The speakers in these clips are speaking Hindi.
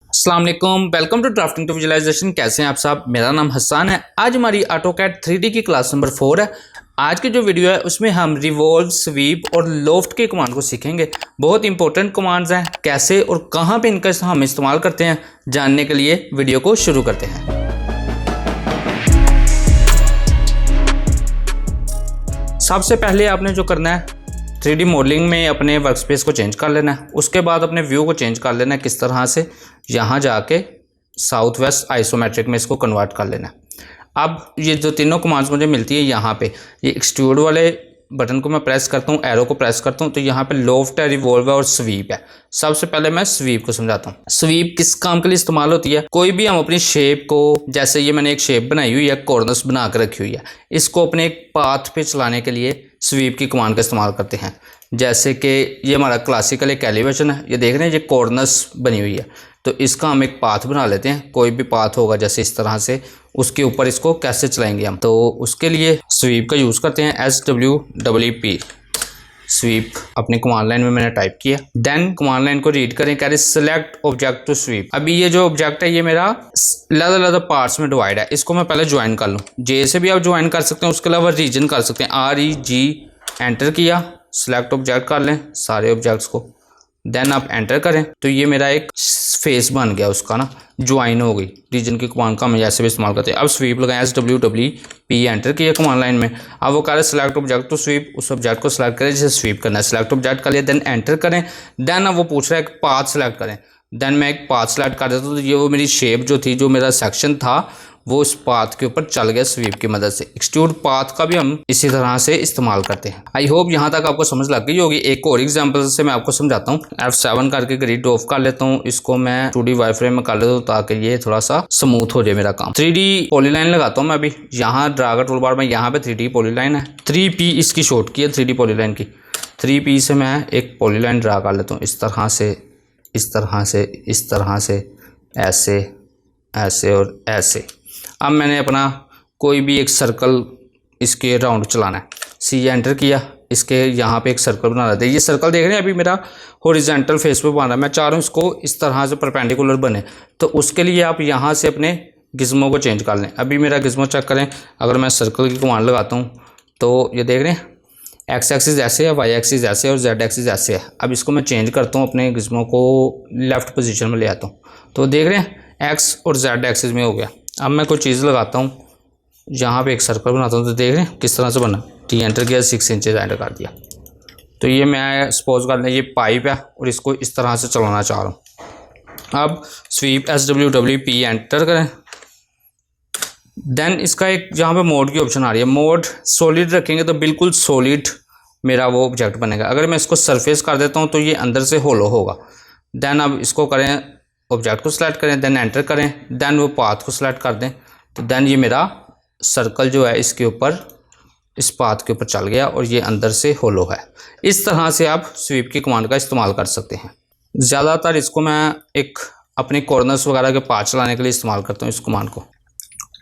अस्सलाम वालेकुम, welcome to drafting to visualisation. कैसे हैं आप सब? मेरा नाम हसन है। आज हमारी ऑटोकैड 3D की क्लास नंबर 4 है। आज की जो वीडियो है उसमें हम रिवॉल्व, स्वीप और लोफ्ट के कमांड को सीखेंगे। बहुत इंपॉर्टेंट कमांड्स हैं। कैसे और कहां पे इनका हम इस्तेमाल करते हैं, जानने के लिए वीडियो को शुरू करते हैं। सबसे पहले आपने जो करना है, 3D मॉडलिंग में अपने वर्कस्पेस को चेंज कर लेना है। उसके बाद अपने व्यू को चेंज कर लेना है। किस तरह से, यहाँ जाके साउथ वेस्ट आइसोमेट्रिक में इसको कन्वर्ट कर लेना है। अब ये जो तीनों कमांड्स मुझे मिलती है यहाँ पे, ये एक्सट्रूड वाले बटन को मैं प्रेस करता हूँ, एरो को प्रेस करता हूँ, तो यहाँ पे लोफ्ट है, रिवॉल्व है और स्वीप है। सबसे पहले मैं स्वीप को समझाता हूँ। स्वीप किस काम के लिए इस्तेमाल होती है? कोई भी हम अपनी शेप को, जैसे ये मैंने एक शेप बनाई हुई है, कॉर्नर्स बना कर रखी हुई है, इसको अपने एक पाथ पे चलाने के लिए स्वीप की कमांड का इस्तेमाल करते हैं। जैसे कि ये हमारा क्लासिकल एक एलिवेशन है, ये देख रहे हैं, ये कॉर्नर्स बनी हुई है, तो इसका हम एक पाथ बना लेते हैं। कोई भी पाथ होगा जैसे इस तरह से, उसके ऊपर इसको कैसे चलाएंगे हम, तो उसके लिए स्वीप का यूज़ करते हैं। SWEEP स्वीप अपनी कमांड लाइन में मैंने टाइप किया। देन कमांड लाइन को रीड करें, कह रहे सेलेक्ट ऑब्जेक्ट टू स्वीप। अभी ये जो ऑब्जेक्ट है ये मेरा अलग-अलग पार्ट्स में डिवाइड है, इसको मैं पहले ज्वाइन कर लूँ। जे से भी आप ज्वाइन कर सकते हैं, उसके अलावा रीजन कर सकते हैं। REG एंटर किया, सिलेक्ट ऑब्जेक्ट कर लें सारे ऑब्जेक्ट्स को, देन आप एंटर करें, तो ये मेरा एक फेस बन गया उसका ना, ज्वाइन हो गई। रीजन की कमांड का हम ऐसे भी इस्तेमाल करते हैं। अब स्वीप लगाएं, SWEEP एंटर किया कमांड लाइन में। अब वो कह रहे सेलेक्ट ऑब्जेक्ट टू स्वीप, उस ऑब्जेक्ट को सिलेक्ट करें जिसे स्वीप करना है। सेलेक्ट ऑब्जेक्ट कर लिया, देन एंटर करें। देन अब वो पूछ रहा है एक पाथ सेलेक्ट करें, देन मैं एक पाथ सेलेक्ट कर देता हूँ, तो ये वो मेरी शेप जो थी, जो मेरा सेक्शन था, वो इस पाथ के ऊपर चल गया स्वीप की मदद से। एक्सट्रूड पाथ का भी हम इसी तरह से इस्तेमाल करते हैं। आई होप यहाँ तक आपको समझ लग गई होगी। एक और एग्जांपल से मैं आपको समझाता हूँ। F7 करके ग्रिड ऑफ कर लेता हूँ, इसको मैं 2D वाईफ्रेम में कर लेता हूँ ताकि ये थोड़ा सा स्मूथ हो जाए मेरा काम। 3D पॉलीलाइन लगाता हूँ मैं अभी। यहाँ ड्रैग टूल बार में यहाँ पे 3D पॉलीलाइन है, 3P इसकी शॉर्ट की है 3D पॉलीलाइन की। 3P से मैं एक पॉलीलाइन ड्रा कर लेता हूँ, इस तरह से, इस तरह से, इस तरह से, ऐसे, ऐसे और ऐसे। अब मैंने अपना कोई भी एक सर्कल इसके राउंड चलाना है। C एंटर किया, इसके यहाँ पे एक सर्कल बना लेते हैं। ये सर्कल देख रहे हैं, अभी मेरा हॉरिजॉन्टल फेस पे बना रहा है। मैं चाह रहा हूँ इसको इस तरह से परपेंडिकुलर बने, तो उसके लिए आप यहाँ से अपने गिज़्मो को चेंज कर लें। अभी मेरा गिज़्मो चेक करें, अगर मैं सर्कल की कमांड लगाता हूँ तो ये देख रहे हैं, X एक्सिस ऐसे है, Y एक्सिस ऐसे है और Z एक्सिस ऐसे है। अब इसको मैं चेंज करता हूँ, अपने गिज़्मो को लेफ़्ट पोजीशन में ले आता हूँ, तो देख रहे हैं X और Z एक्सिस में हो गया। अब मैं कोई चीज़ लगाता हूँ, यहाँ पे एक सर्कल बनाता हूँ, तो देख रहे हैं किस तरह से बना। T एंटर किया, 6 इंचेस एंटर कर दिया। तो ये मैं सपोज कर लें ये पाइप है और इसको इस तरह से चलाना चाह रहा हूँ। अब स्वीप SWEEP एंटर करें, देन इसका एक यहाँ पे मोड की ऑप्शन आ रही है। मोड सॉलिड रखेंगे तो बिल्कुल सॉलिड मेरा वो ऑब्जेक्ट बनेगा। अगर मैं इसको सरफेस कर देता हूँ तो ये अंदर से होलो होगा। देन अब इसको करें, ऑब्जेक्ट को सिलेक्ट करें, देन एंटर करें, देन वो पाथ को सिलेक्ट कर दें, तो देन ये मेरा सर्कल जो है इसके ऊपर, इस पाथ के ऊपर चल गया और ये अंदर से होलो है। इस तरह से आप स्वीप की कमांड का इस्तेमाल कर सकते हैं। ज़्यादातर इसको मैं एक अपने कॉर्नर्स वगैरह के पाथ चलाने के लिए इस्तेमाल करता हूँ इस कमांड को।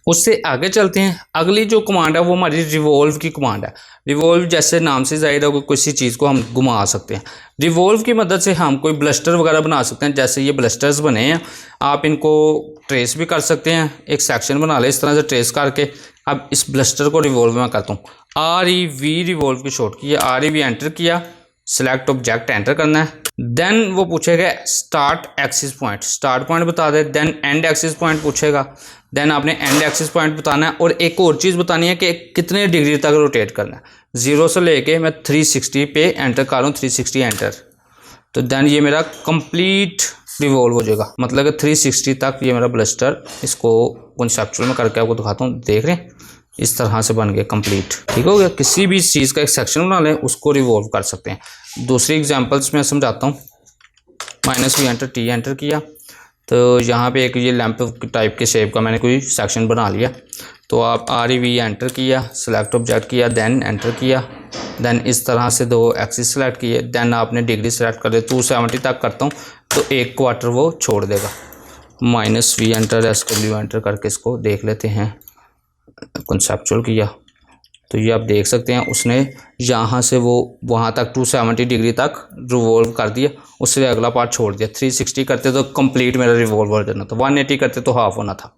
उससे आगे चलते हैं। अगली जो कमांड है वो हमारी रिवॉल्व की कमांड है। रिवॉल्व जैसे नाम से जाहिर है, किसी चीज़ को हम घुमा सकते हैं। रिवॉल्व की मदद से हम कोई ब्लस्टर वगैरह बना सकते हैं। जैसे ये ब्लस्टर्स बने हैं, आप इनको ट्रेस भी कर सकते हैं। एक सेक्शन बना ले इस तरह से ट्रेस करके। अब इस ब्लस्टर को रिवॉल्व में करता हूँ, REV रिवॉल्व की शॉर्ट की है। REV एंटर किया, सिलेक्ट ऑब्जेक्ट एंटर करना है। देन वो पूछेगा start axis point, start point बता दे। देन एंड एक्सिस पॉइंट पूछेगा, देन आपने एंड एक्सिस पॉइंट बताना है। और एक और चीज़ बतानी है कि कितने डिग्री तक रोटेट करना है। 0 से लेके मैं 360 पे एंटर कर रहा हूँ, 360 एंटर, तो देन ये मेरा कंप्लीट रिवॉल्व हो जाएगा। मतलब कि 360 तक ये मेरा ब्लस्टर, इसको कॉन्सेप्चुअल में करके आपको दिखाता हूँ। देख रहे हैं, इस तरह से बन गया कंप्लीट। ठीक हो गया। किसी भी चीज़ का एक सेक्शन बना लें, उसको रिवॉल्व कर सकते हैं। दूसरी एग्जांपल्स में समझाता हूँ। -V एंटर, T एंटर किया, तो यहाँ पे एक ये लैंप टाइप के शेप का मैंने कोई सेक्शन बना लिया। तो आप REV एंटर किया, सिलेक्ट ऑब्जेक्ट किया, देन एंटर किया, देन इस तरह से 2 एक्सिस सेलेक्ट किए, देन आपने डिग्री सेलेक्ट कर दे। 270 तक करता हूँ तो 1 क्वार्टर वो छोड़ देगा। -V एंटर, SW एंटर करके इसको देख लेते हैं। कंसेप्चुअल किया, तो ये आप देख सकते हैं उसने यहाँ से वो वहाँ तक 270 डिग्री तक रिवॉल्व कर दिया, उससे अगला पार्ट छोड़ दिया। 360 करते तो कंप्लीट मेरा रिवॉल्व हो जाना था, 180 करते तो हाफ होना था।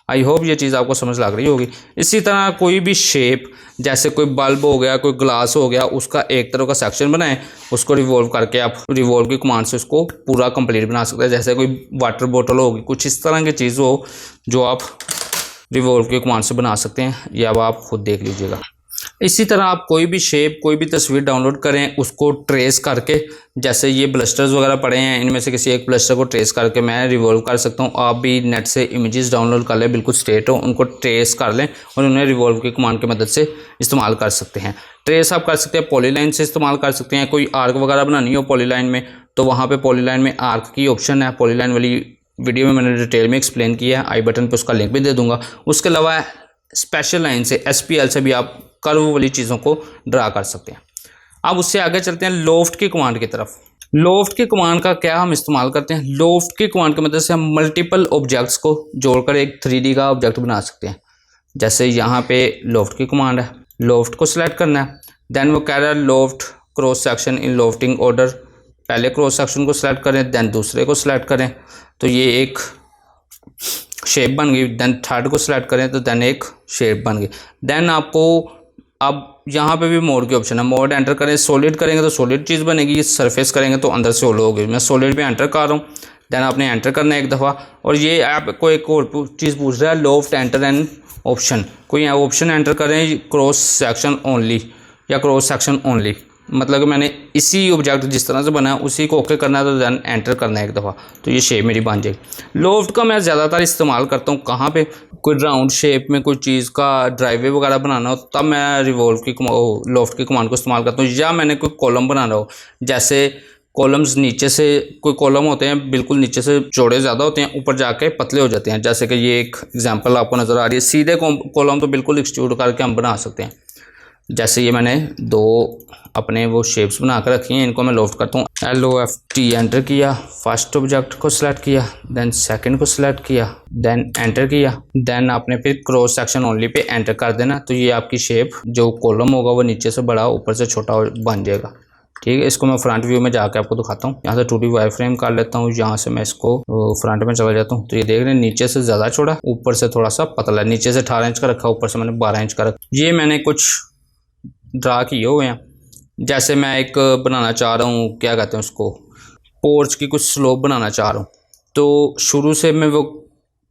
आई होप ये चीज़ आपको समझ लग रही होगी। इसी तरह कोई भी शेप, जैसे कोई बल्ब हो गया, कोई ग्लास हो गया, उसका एक तरह का सेक्शन बनाएं, उसको रिवॉल्व करके आप रिवॉल्व की कमांड से उसको पूरा कंप्लीट बना सकते हैं। जैसे कोई वाटर बोतल होगी, कुछ इस तरह की चीज़ हो जो आप रिवॉल्व की कमांड से बना सकते हैं, या अब आप खुद देख लीजिएगा। इसी तरह आप कोई भी शेप, कोई भी तस्वीर डाउनलोड करें, उसको ट्रेस करके, जैसे ये ब्लस्टर्स वगैरह पड़े हैं, इनमें से किसी एक ब्लस्टर को ट्रेस करके मैं रिवॉल्व कर सकता हूँ। आप भी नेट से इमेजेस डाउनलोड कर लें, बिल्कुल स्ट्रेट हो, उनको ट्रेस कर लें और उन्हें रिवॉल्व की कमांड की मदद से इस्तेमाल कर सकते हैं। ट्रेस आप कर सकते हैं, पॉलीलाइन से इस्तेमाल कर सकते हैं। कोई आर्क वगैरह बनानी हो पॉलीलाइन में, तो वहाँ पर पॉलीलाइन में आर्क की ऑप्शन है। पॉलीलाइन वाली वीडियो में मैंने डिटेल में एक्सप्लेन किया है, आई बटन पर उसका लिंक भी दे दूँगा। उसके अलावा स्पेशल लाइन से, SPL से भी आप कर्व वाली चीज़ों को ड्रा कर सकते हैं। अब उससे आगे चलते हैं लोफ्ट की कमांड की तरफ। लोफ्ट की कमांड का क्या हम इस्तेमाल करते हैं? लोफ्ट की कमांड की मदद से हम मल्टीपल ऑब्जेक्ट्स को जोड़कर एक 3D का ऑब्जेक्ट बना सकते हैं। जैसे यहाँ पे लोफ्ट की कमांड है, लोफ्ट को सिलेक्ट करना है, देन वो कह रहा है loft cross section in lofting order. पहले क्रॉस सेक्शन को सिलेक्ट करें, देन दूसरे को सिलेक्ट करें, तो ये एक शेप बन गई। देन थर्ड को सिलेक्ट करें तो देन एक शेप बन गई। देन आपको अब यहाँ पे भी मोड की ऑप्शन है, मोड एंटर करें। सॉलिड करेंगे तो सॉलिड चीज़ बनेगी, सरफेस करेंगे तो अंदर से होलो होगी। मैं सॉलिड पे एंटर कर रहा हूँ, देन आपने एंटर करना है एक दफ़ा। और ये आपको एक और चीज़ पूछ रहा है, लोफ्ट एंटर एंड ऑप्शन। कोई ऑप्शन एंटर करें, क्रॉस सेक्शन ओनली या क्रॉस सेक्शन ओनली, मतलब कि मैंने इसी ऑब्जेक्ट जिस तरह से बना है उसी को ओके करना है, तो देन एंटर करना है एक दफ़ा, तो ये शेप मेरी बन जाएगी। लोफ्ट का मैं ज़्यादातर इस्तेमाल करता हूँ कहाँ पे, कोई राउंड शेप में कोई चीज़ का ड्राइववे वगैरह बनाना हो, तब मैं रिवॉल्व की लोफ्ट की कमांड को इस्तेमाल करता हूँ। या मैंने कोई कॉलम बनाना हो, जैसे कॉलम्स नीचे से, कोई कॉलम होते हैं बिल्कुल नीचे से चौड़े ज़्यादा होते हैं, ऊपर जाके पतले हो जाते हैं। जैसे कि ये एक एग्जांपल आपको नज़र आ रही है। सीधे कॉलम तो बिल्कुल एक्सट्रूड करके हम बना सकते हैं। जैसे ये मैंने दो अपने वो शेप्स बना कर रखी हैं, इनको मैं लोफ्ट करता हूँ। LOFT एंटर किया, फर्स्ट ऑब्जेक्ट को सिलेक्ट किया, देन सेकंड को सिलेक्ट किया, देन एंटर किया, देन आपने फिर cross section only pay enter कर देना। तो ये आपकी शेप, जो कॉलम होगा वो नीचे से बड़ा ऊपर से छोटा बन जाएगा। ठीक है, इसको मैं फ्रंट व्यू में जाके आपको दिखाता हूँ। यहाँ से 2D वायर फ्रेम कर लेता हूँ, यहाँ से मैं इसको फ्रंट में चला जाता हूँ। तो ये देख रहे हैं नीचे से ज़्यादा छोड़ा, ऊपर से थोड़ा सा पतला है। नीचे से 18 इंच का रखा, ऊपर से मैंने 12 इंच का रखा। ये मैंने कुछ ड्रा किए हुए हैं। जैसे मैं एक बनाना चाह रहा हूँ, क्या कहते हैं उसको, पोर्च की कुछ स्लोप बनाना चाह रहा हूँ। तो शुरू से मैं वो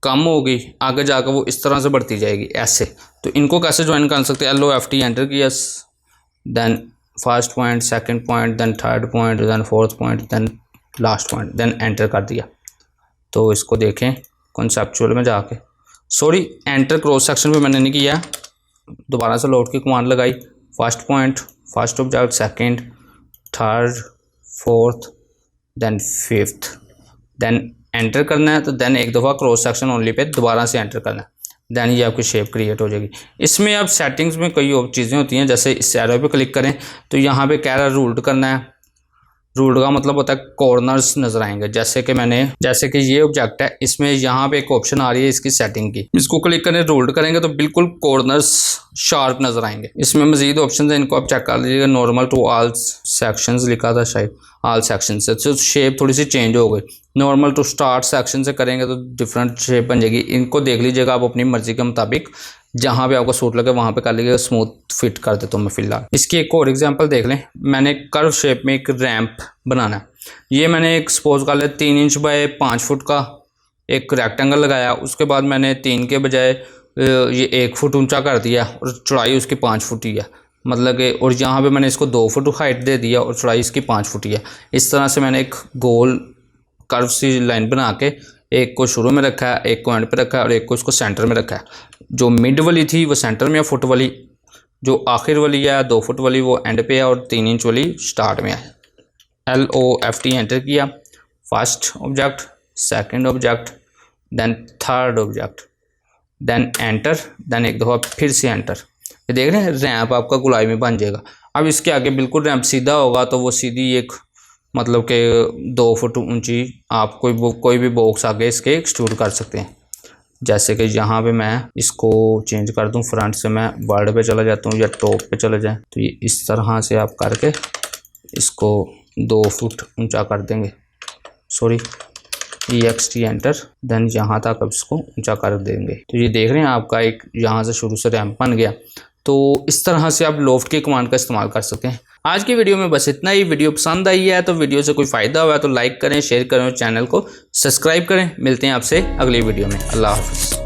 कम हो गई, आगे जाकर वो इस तरह से बढ़ती जाएगी ऐसे। तो इनको कैसे ज्वाइन कर सकते हैं? LOFT एंटर किया, then first point, second point, then third point, then fourth point, then last point, then enter कर दिया। तो इसको देखें कॉन्सेप्चुअल में जाके, सॉरी एंटर क्रॉस सेक्शन पे मैंने नहीं किया, दोबारा से लोफ्ट की कमांड लगाई। First point, first object, second, third, fourth, then fifth, then enter करना है। तो देन एक दफ़ा क्रॉस सेक्शन ओनली पे दोबारा से एंटर करना है, देन ये आपकी शेप क्रिएट हो जाएगी। इसमें अब सेटिंग्स में कई और चीज़ें होती हैं। जैसे इस एरो पे क्लिक करें तो यहाँ पे कह रहा है रूल्ड करना है। रूल्ड का मतलब होता है कॉर्नर्स नजर आएंगे। जैसे कि ये ऑब्जेक्ट है, इसमें यहाँ पे एक ऑप्शन आ रही है इसकी सेटिंग की, इसको क्लिक करें, रूल्ड करेंगे तो बिल्कुल कॉर्नर्स शार्प नजर आएंगे। इसमें मजीद ऑप्शन है, इनको आप चेक कर लीजिएगा। नॉर्मल टू ऑल सेक्शंस लिखा था शायद, ऑल सेक्शन से, तो शेप थोड़ी सी चेंज हो गई। नॉर्मल टू स्टार्ट सेक्शन से करेंगे तो डिफरेंट शेप बन जाएगी। इनको देख लीजिएगा आप अपनी मर्जी के मुताबिक, जहाँ पे आपको सूट लगे वहाँ पे कर लीजिएगा। स्मूथ फिट कर देता हूँ मैं फिलहाल। इसकी एक और एग्जांपल देख लें। मैंने कर्व शेप में एक रैंप बनाना है। ये मैंने एक सपोज कर ले 3 इंच बाय 5 फुट का एक रेक्टेंगल लगाया। उसके बाद मैंने 3 के बजाय ये 1 फुट ऊंचा कर दिया और चौड़ाई उसकी 5 फुट ही है, मतलब कि, और यहाँ पे मैंने इसको 2 फुट हाइट दे दिया और चौड़ाई इसकी 5 फुट ही है। इस तरह से मैंने एक गोल कर्व सी लाइन बना के एक को शुरू में रखा है, एक को एंड पे रखा है और एक को इसको सेंटर में रखा है। जो मिड वाली थी वो सेंटर में है फुट वाली, जो आखिर वाली है 2 फुट वाली वो एंड पे है और 3 इंच वाली स्टार्ट में है। LOFT एंटर किया, first object, second object, then third object, then enter, then एक दफ़ा फिर से एंटर। ये देख रहे हैं रैंप आपका गुलाई में बन जाएगा। अब इसके आगे बिल्कुल रैंप सीधा होगा तो वो सीधी एक, मतलब कि 2 फुट ऊंची आप कोई भी बॉक्स आगे इसके एक्सट्रूड कर सकते हैं। जैसे कि यहाँ पे मैं इसको चेंज कर दूँ, फ्रंट से मैं वर्ड पे चला जाता हूँ या टॉप पे चले जाए, तो ये इस तरह से आप करके इसको 2 फुट ऊंचा कर देंगे। सॉरी, EXT एंटर, देन यहाँ तक अब इसको ऊंचा कर देंगे। तो ये देख रहे हैं आपका एक यहाँ से शुरू से रैंप बन गया। तो इस तरह से आप लोफ्ट की कमांड का इस्तेमाल कर सकते हैं। आज की वीडियो में बस इतना ही। वीडियो पसंद आई है तो वीडियो से कोई फ़ायदा हुआ है तो लाइक करें, शेयर करें और चैनल को सब्सक्राइब करें। मिलते हैं आपसे अगली वीडियो में। अल्लाह हाफ़िज़।